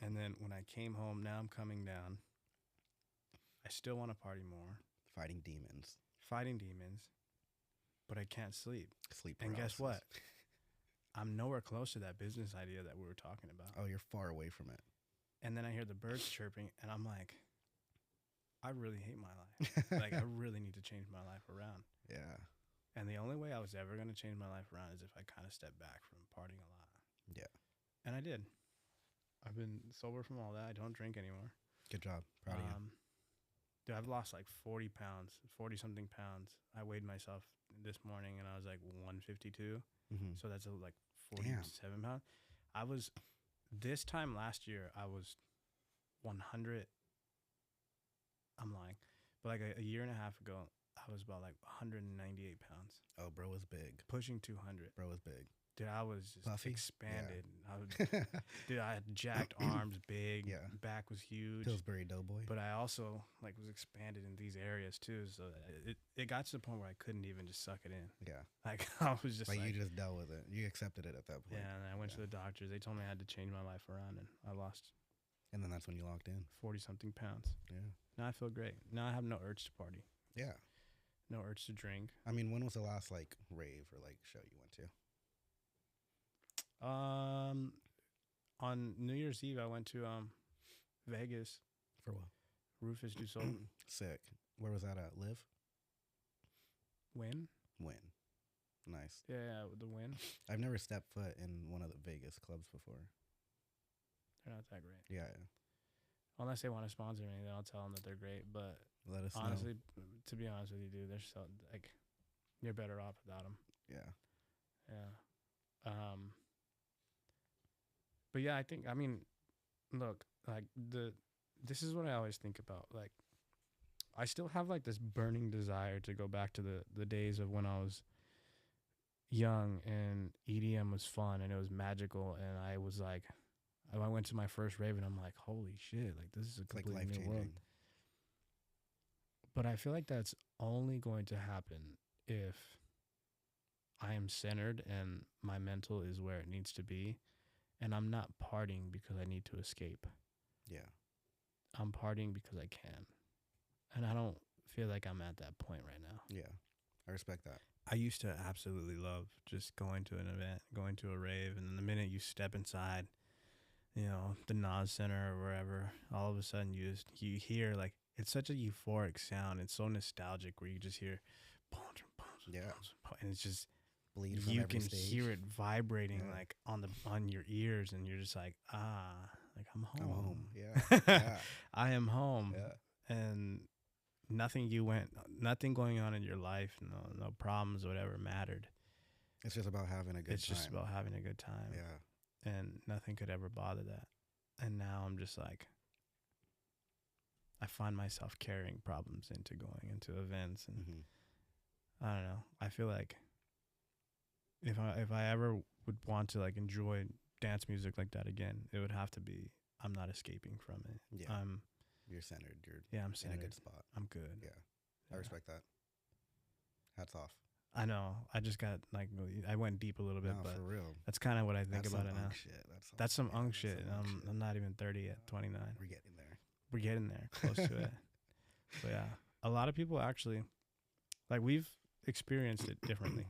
And then when I came home, now I'm coming down. I still want to party more. Fighting demons. But I can't sleep. Sleep paralysis. And guess what? I'm nowhere close to that business idea that we were talking about. Oh, you're far away from it. And then I hear the birds chirping, and I'm like, I really hate my life. Like, I really need to change my life around. Yeah. And the only way I was ever going to change my life around is if I kind of stepped back from partying a lot. Yeah. And I did. I've been sober from all that. I don't drink anymore. Good job. Proud of you. Dude, I've lost like 40 pounds, 40-something pounds. I weighed myself this morning, and I was like 152. Mm-hmm. So that's like 47 pounds. This time last year, I was 100. I'm lying. But like a year and a half ago, I was about like 198 pounds. Oh, bro was big. Pushing 200. Bro was big. Dude, I was just Buffy? expanded. Yeah. I had jacked arms, big. Yeah. Back was huge. Pillsbury Doughboy. But I also like was expanded in these areas too. So it got to the point where I couldn't even just suck it in. Yeah. Like I was just like you just dealt with it. You accepted it at that point. Yeah, and I went to the doctors. They told me I had to change my life around, and I lost. And then that's when you locked in. 40-something pounds. Yeah. Now I feel great. Now I have no urge to party. Yeah. No urge to drink. I mean, when was the last like rave or like show you went to? On New Year's Eve, I went to Vegas. For what? Rufus Du Sol. Sick. Where was that at? Live? Win. Nice. Yeah, the Win. I've never stepped foot in one of the Vegas clubs before. They're not that great. Yeah. Unless they want to sponsor me, then I'll tell them that they're great. But let us honestly, know. To be honest with you, dude, they're so like you're better off without them. Yeah. Yeah. But yeah, I mean, look, like this is what I always think about. Like, I still have like this burning desire to go back to the days of when I was young and EDM was fun and it was magical, and I was like, I went to my first rave and I'm like, holy shit, like this is a completely like new world. But I feel like that's only going to happen if I am centered and my mental is where it needs to be, and I'm not partying because I need to escape. Yeah. I'm partying because I can. And I don't feel like I'm at that point right now. Yeah, I respect that. I used to absolutely love just going to an event, going to a rave, and then the minute you step inside, the Nas Center or wherever, all of a sudden you hear like it's such a euphoric sound. It's so nostalgic where you just hear, bones, Yeah, and it's just bleed from you every can stage. hear it vibrating Yeah. like on your ears, and you're just like like I'm home. I'm home. Yeah, yeah, I am home, yeah. and nothing going on in your life, no problems, whatever mattered. It's just about having a good It's time. just about having a good time. Yeah. And nothing could ever bother that. And now I'm just like, I find myself carrying problems into going into events, and I don't know. I feel like if I ever would want to like enjoy dance music like that again, it would have to be I'm not escaping from it. Yeah. You're centered. I'm centered. In a good spot. I'm good. Yeah. I respect that. Hats off. I know. I just got like I went deep a little bit, but for real. That's kind of what I think about it now. Shit. That's some unk shit. I'm not even 30 yet. 29. We're getting there. We're getting there, close to it. But yeah, a lot of people actually, like, we've experienced it differently,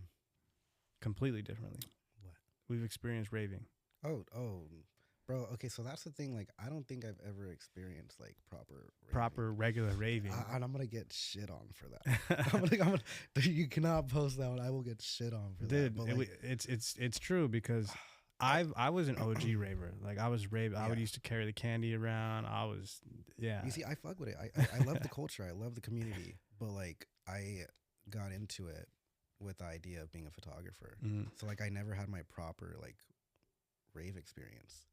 completely differently. What? We've experienced raving. Oh, bro. Okay, so that's the thing. Like, I don't think I've ever experienced like proper regular raving. And I'm gonna get shit on for that. I'm gonna, you cannot post that one. I will get shit on for that. Dude, like, it's true because I was an OG raver. Like, I was rave. I would used to carry the candy around. I was, yeah. You see, I fuck with it. I love the culture. I love the community. But like, I got into it with the idea of being a photographer. So like, I never had my proper like rave experience.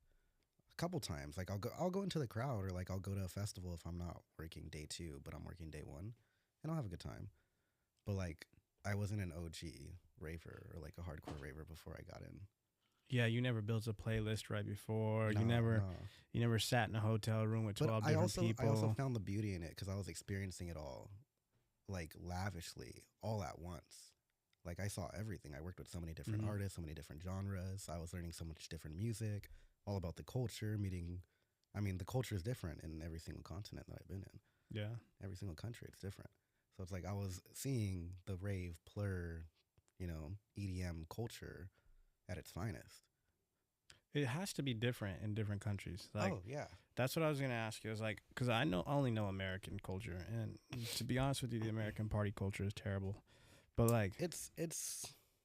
A couple times, like I'll go into the crowd, or like I'll go to a festival if I'm not working day 2, but I'm working day 1, and I'll have a good time. But like, I wasn't an OG raver or like a hardcore raver before I got in. Yeah, you never built a playlist right before. You never sat in a hotel room with 12 different people. I also found the beauty in it because I was experiencing it all, like lavishly, all at once. Like, I saw everything. I worked with so many different artists, so many different genres. I was learning so much different music, all about the culture, the culture is different in every single continent that I've been in. Yeah. Every single country, it's different. So it's like I was seeing the rave, plur, EDM culture at its finest. It has to be different in different countries. Like, oh, yeah. That's what I was going to ask you. It was like, because I only know American culture. And to be honest with you, the American party culture is terrible. But like, it's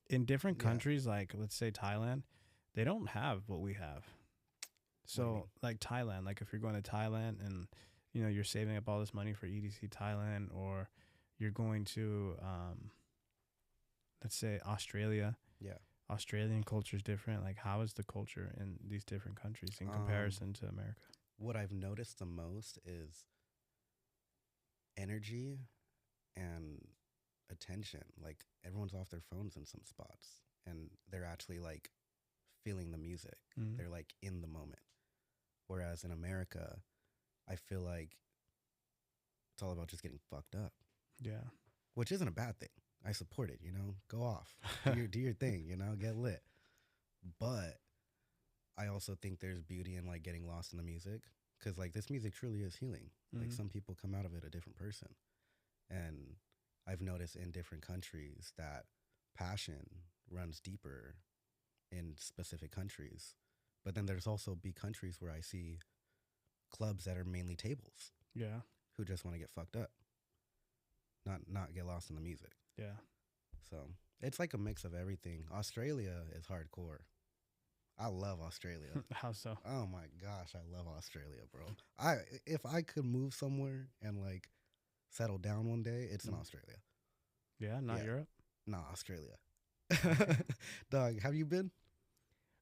in different countries, like let's say Thailand, they don't have what we have. So like Thailand, like if you're going to Thailand and you're saving up all this money for EDC Thailand, or you're going to let's say Australia. Yeah. Australian culture is different. Like, how is the culture in these different countries in comparison to America? What I've noticed the most is energy and attention. Like, everyone's off their phones in some spots, and they're actually like feeling the music. They're like in the moment. Whereas in America, I feel like it's all about just getting fucked up. Yeah. Which isn't a bad thing. I support it, go off, do your thing, get lit. But I also think there's beauty in like getting lost in the music, because like this music truly is healing. Like, some people come out of it a different person. And I've noticed in different countries that passion runs deeper in specific countries. But then there's also big countries where I see clubs that are mainly tables. Yeah. Who just want to get fucked up. Not get lost in the music. Yeah. So it's like a mix of everything. Australia is hardcore. I love Australia. How so? Oh my gosh, I love Australia, bro. If I could move somewhere and like settle down one day, it's in Australia. Yeah, not Europe? No, Australia. Dog, have you been?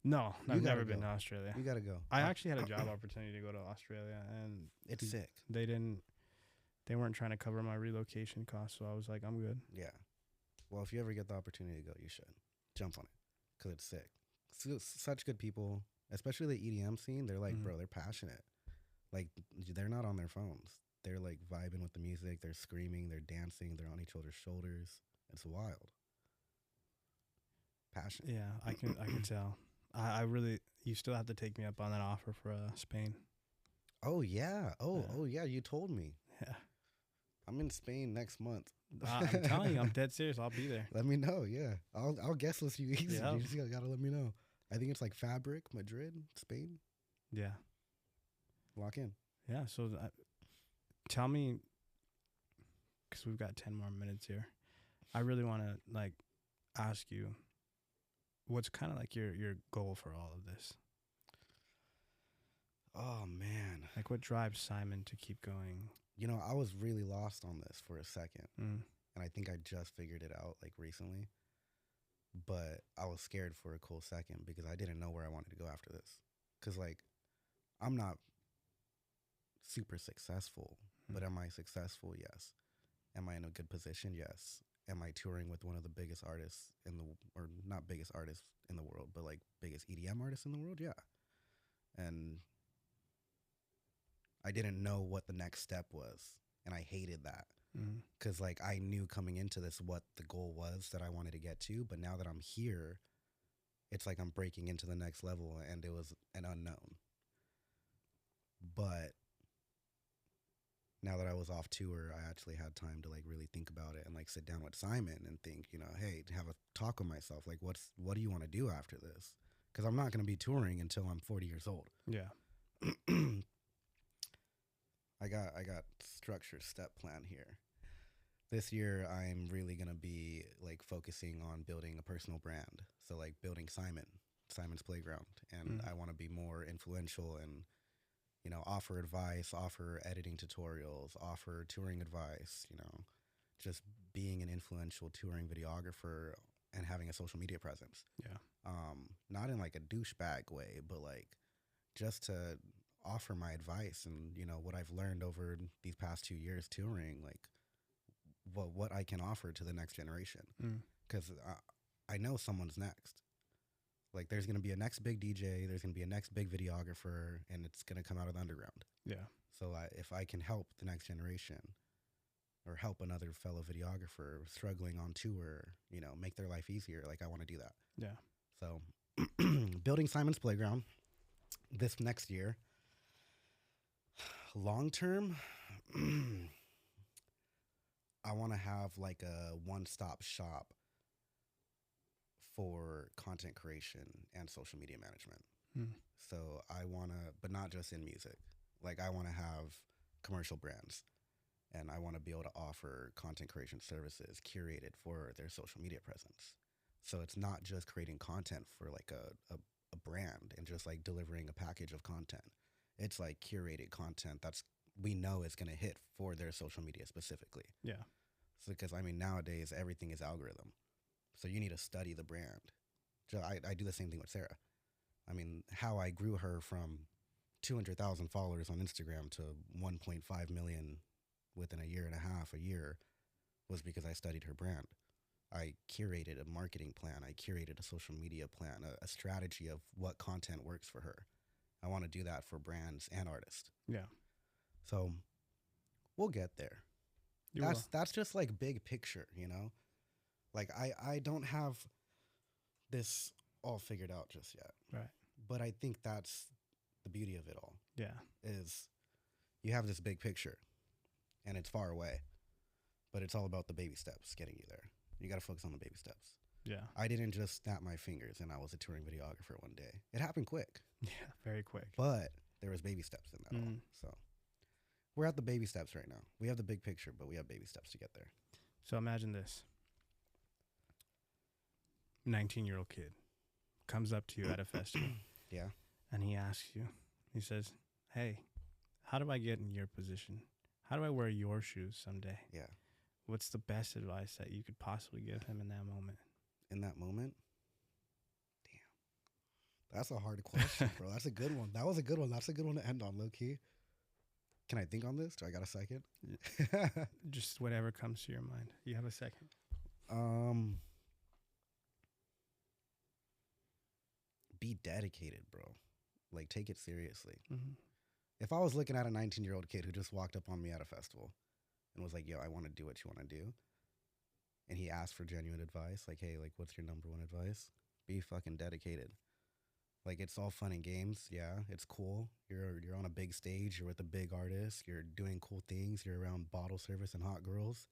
No, I've never been to Australia. You gotta go. I actually had a job opportunity to go to Australia, and it's sick. They weren't trying to cover my relocation costs, so I was like, I'm good. Yeah. Well, if you ever get the opportunity to go, you should jump on it, because it's sick. Such good people, especially the EDM scene. They're like, bro, they're passionate. Like, they're not on their phones. They're like vibing with the music. They're screaming. They're dancing. They're on each other's shoulders. It's wild. Passion. Yeah, I can tell. I really, you still have to take me up on that offer for Spain. Oh yeah. Oh yeah. You told me. Yeah. I'm in Spain next month. I'm telling you, I'm dead serious. I'll be there. Let me know. Yeah, I'll guest list you easy. Yeah. You just gotta let me know. I think it's like Fabric, Madrid, Spain. Yeah. Lock in. Yeah. So tell me, because we've got 10 more minutes here. I really want to like ask you, what's kind of like your goal for all of this? Oh man, Like what drives Simon to keep going? you know, I was really lost on this for a second, Mm. and I think I just figured it out like recently. But I was scared for a cool second because I didn't know where I wanted to go after this. Cause like, I'm not super successful, but am I successful? Yes. Am I in a good position? Yes. Am I touring with one of the biggest artists in the, or not biggest artists in the world, but like biggest EDM artists in the world? Yeah. And I didn't know what the next step was, and I hated that. Mm. Because like I knew coming into this what the goal was that I wanted to get to, but now that I'm here, it's like I'm breaking into the next level, and it was an unknown. But now that I was off tour, I actually had time to like really think about it and like sit down with Simon and think, you know, hey, have a talk with myself. Like, what do you want to do after this? Because I'm not going to be touring until I'm 40 years old. Yeah. I got structured step plan here. This year, I'm really going to be like focusing on building a personal brand. So like building Simon's Playground. And I want to be more influential and, you know, offer advice, offer editing tutorials, offer touring advice, you know, just being an influential touring videographer and having a social media presence. Yeah. Not in like a douchebag way, but like just to offer my advice and, you know, what I've learned over these past 2 years touring, like what I can offer to the next generation. Because I know someone's next. Like there's going to be a next big DJ, there's going to be a next big videographer, and it's going to come out of the underground. Yeah. So if I can help the next generation or help another fellow videographer struggling on tour, you know, make their life easier, like I want to do that. Yeah. So building Simon's Playground this next year. Long term, I want to have like a one-stop shop for content creation and social media management. So I want to, but not just in music. Like I want to have commercial brands, and I want to be able to offer content creation services curated for their social media presence. So it's not just creating content for like a brand and just like delivering a package of content. It's like curated content that's we know is going to hit for their social media specifically. Yeah. So because I mean nowadays everything is algorithm, so you need to study the brand. So I do the same thing with Sarah. I mean, how I grew her from 200,000 followers on Instagram to 1.5 million within a year and a half, a year, was because I studied her brand. I curated a marketing plan. I curated a social media plan, a strategy of what content works for her. I want to do that for brands and artists. Yeah. So we'll get there. That's just like big picture, you know? Like I don't have this all figured out just yet. Right. But I think that's the beauty of it all. Yeah. Is you have this big picture and it's far away, but it's all about the baby steps getting you there. You got to focus on the baby steps. Yeah. I didn't just snap my fingers and I was a touring videographer one day. It happened quick. Yeah. Very quick. But there was baby steps in that all. So we're at the baby steps right now. We have the big picture, but we have baby steps to get there. So imagine this. 19-year-old kid comes up to you at a festival. Yeah. And he asks you, he says, hey, how do I get in your position? How do I wear your shoes someday? Yeah. What's the best advice that you could possibly give him in that moment? In that moment? Damn. That's a hard question, bro. That's a good one. That was a good one. That's a good one to end on, low key. Can I think on this? Do I got a second? Just whatever comes to your mind. You have a second. Be dedicated, bro. Like, take it seriously. If I was looking at a 19-year-old kid who just walked up on me at a festival and was like, yo, I want to do what you want to do, and he asked for genuine advice, like, hey, like, what's your number one advice? Be fucking dedicated. Like it's all fun and games. Yeah, it's cool. You're on a big stage. You're with a big artist. You're doing cool things. You're around bottle service and hot girls.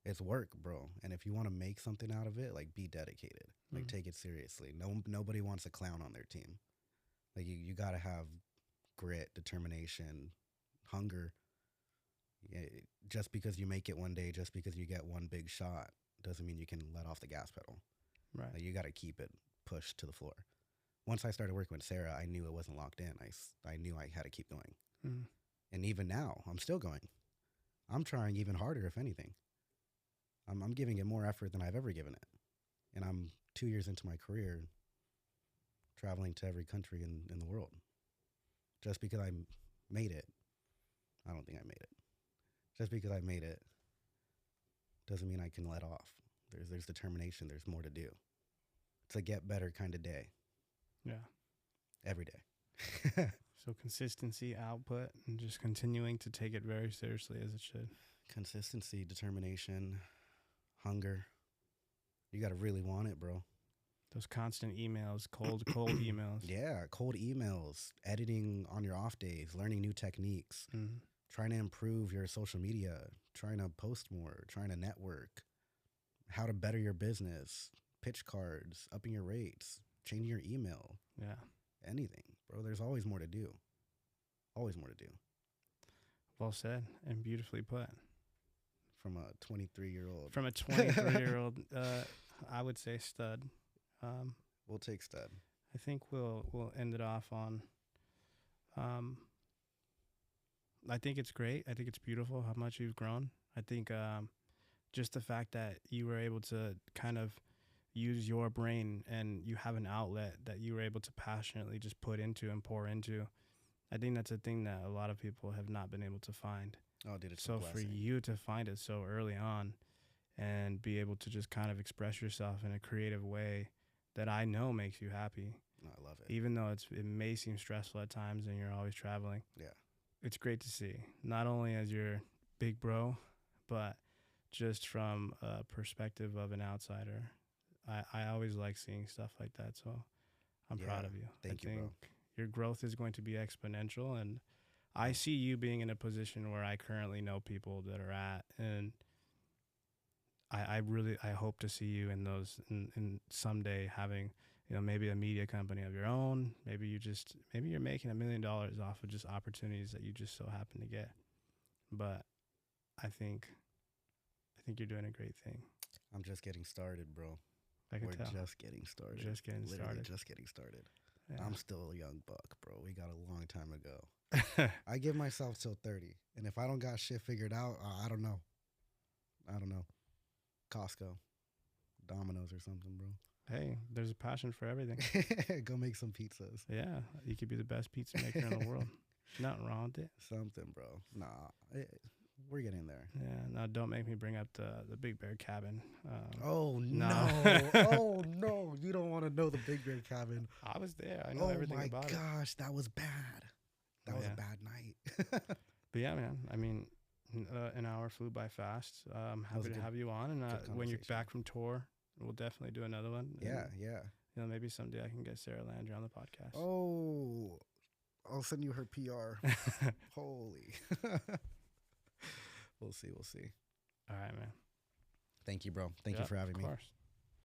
It's work, bro. And if you want to make something out of it, like be dedicated. Like take it seriously. Nobody wants a clown on their team. Like you gotta have grit, determination, hunger. Yeah, just because you make it one day, just because you get one big shot, doesn't mean you can let off the gas pedal. Right. Like you got to keep it pushed to the floor. Once I started working with Sarah, I knew it wasn't locked in. I knew I had to keep going. And even now, I'm still going. I'm trying even harder, if anything. I'm giving it more effort than I've ever given it. And I'm 2 years into my career, traveling to every country in the world. Just because I made it, I don't think I made it. Just because I made it doesn't mean I can let off. There's determination. There's more to do. It's a get better kind of day. Yeah. Every day. So consistency, output, and just continuing to take it very seriously as it should. Consistency, determination, hunger. You got to really want it, bro. Those constant emails, cold emails. Yeah, cold emails, editing on your off days, learning new techniques, trying to improve your social media, trying to post more, trying to network, how to better your business, pitch cards, upping your rates, changing your email. Yeah. Anything, bro. There's always more to do. Always more to do. Well said and beautifully put. From a 23-year-old. From a 23-year-old, I would say stud. We'll take stud. I think we'll end it off on. I think it's great. I think it's beautiful how much you've grown. I think just the fact that you were able to kind of use your brain and you have an outlet that you were able to passionately just put into and pour into. I think that's a thing that a lot of people have not been able to find. Oh, dude, it's so for you to find it so early on and be able to just kind of express yourself in a creative way that I know makes you happy. I love it. Even though it may seem stressful at times and you're always traveling. Yeah. It's great to see. Not only as your big bro, but just from a perspective of an outsider. I always like seeing stuff like that, so I'm proud of you. Thank you, bro. Your growth is going to be exponential, and I see you being in a position where I currently know people that are at, and I hope to see you in those in someday having, maybe a media company of your own. Maybe you're making $1 million off of just opportunities that you just so happen to get. But I think you're doing a great thing. I'm just getting started, bro. We're just getting started. Literally just getting started. Yeah. I'm still a young buck, bro. We got a long time ago. I give myself till 30. And if I don't got shit figured out, I don't know. Costco, Domino's or something, bro. Hey, there's a passion for everything. Go make some pizzas. Yeah, you could be the best pizza maker in the world. Nothing wrong with it. Something, bro. Nah, we're getting there. Yeah, now don't make me bring up the Big Bear Cabin. Oh, no. Oh, no. You don't want to know the Big Bear Cabin. I was there. I know everything about it. Oh, my gosh. That was bad. That was a bad night. But yeah, man. I mean, an hour flew by fast. Happy to have you on. And when you're back from tour, we'll definitely do another one. Yeah, and, yeah. Maybe someday I can get Sarah Landry on the podcast. Oh, I'll send you her PR. Holy. We'll see. All right, man. Thank you, bro. Thank you for having me. Of course.